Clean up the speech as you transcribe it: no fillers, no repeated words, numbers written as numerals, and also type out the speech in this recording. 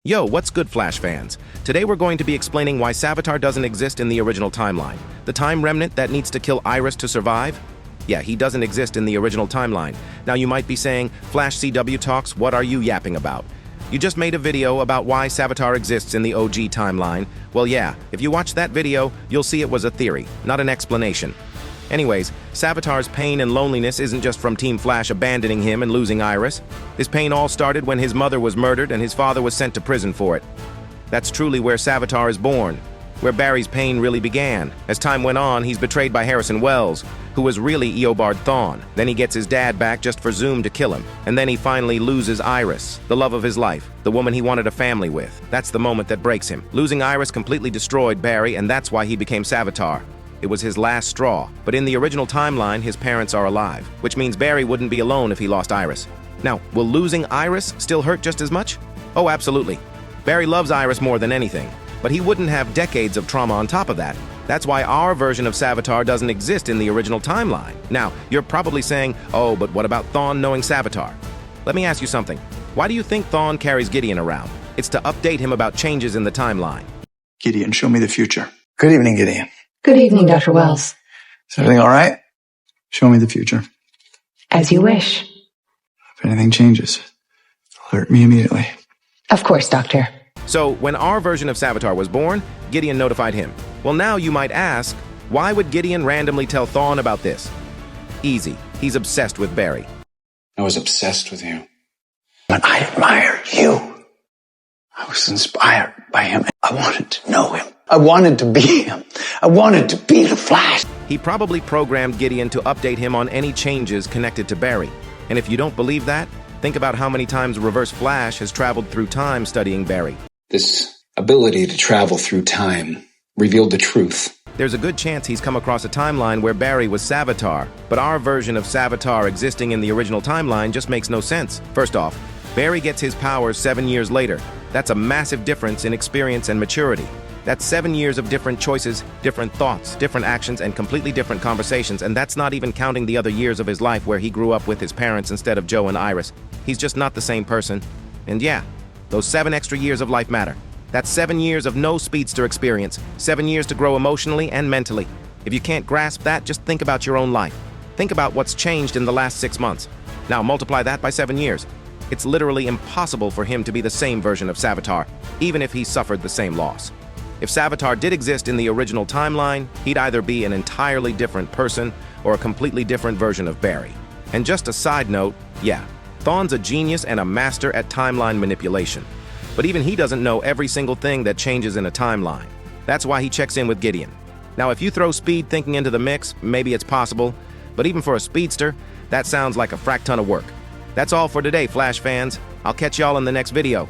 Yo, what's good, Flash fans? Today we're going to be explaining why Savitar doesn't exist in the original timeline. The time remnant that needs to kill Iris to survive? Yeah, he doesn't exist in the original timeline. Now you might be saying, Flash CW Talks, what are you yapping about? You just made a video about why Savitar exists in the OG timeline. Well, yeah, if you watch that video, you'll see it was a theory, not an explanation. Anyways, Savitar's pain and loneliness isn't just from Team Flash abandoning him and losing Iris. This pain all started when his mother was murdered and his father was sent to prison for it. That's truly where Savitar is born, where Barry's pain really began. As time went on, he's betrayed by Harrison Wells, who was really Eobard Thawne. Then he gets his dad back just for Zoom to kill him. And then he finally loses Iris, the love of his life, the woman he wanted a family with. That's the moment that breaks him. Losing Iris completely destroyed Barry, and that's why he became Savitar. It was his last straw. But in the original timeline, his parents are alive, which means Barry wouldn't be alone if he lost Iris. Now, will losing Iris still hurt just as much? Oh, absolutely. Barry loves Iris more than anything, but he wouldn't have decades of trauma on top of that. That's why our version of Savitar doesn't exist in the original timeline. Now, you're probably saying, oh, but what about Thawne knowing Savitar? Let me ask you something. Why do you think Thawne carries Gideon around? It's to update him about changes in the timeline. Gideon, show me the future. Good evening, Gideon. Good evening, Dr. Wells. Is everything all right? Show me the future. As you wish. If anything changes, alert me immediately. Of course, Doctor. So, when our version of Savitar was born, Gideon notified him. Well, now you might ask, why would Gideon randomly tell Thawne about this? Easy. He's obsessed with Barry. I was obsessed with you. But I admire you. I was inspired by him. I wanted to know him. I wanted to be him. I wanted to be the Flash. He probably programmed Gideon to update him on any changes connected to Barry. And if you don't believe that, think about how many times Reverse Flash has traveled through time studying Barry. This ability to travel through time revealed the truth. There's a good chance he's come across a timeline where Barry was Savitar, but our version of Savitar existing in the original timeline just makes no sense. First off, Barry gets his powers 7 years later. That's a massive difference in experience and maturity. That's 7 years of different choices, different thoughts, different actions, and completely different conversations, and that's not even counting the other years of his life where he grew up with his parents instead of Joe and Iris. He's just not the same person. And yeah, those 7 extra years of life matter. That's 7 years of no speedster experience, 7 years to grow emotionally and mentally. If you can't grasp that, just think about your own life. Think about what's changed in the last 6 months. Now multiply that by 7 years. It's literally impossible for him to be the same version of Savitar, even if he suffered the same loss. If Savitar did exist in the original timeline, he'd either be an entirely different person or a completely different version of Barry. And just a side note, yeah, Thawne's a genius and a master at timeline manipulation. But even he doesn't know every single thing that changes in a timeline. That's why he checks in with Gideon. Now, if you throw speed thinking into the mix, maybe it's possible, but even for a speedster, that sounds like a frack ton of work. That's all for today, Flash fans. I'll catch y'all in the next video.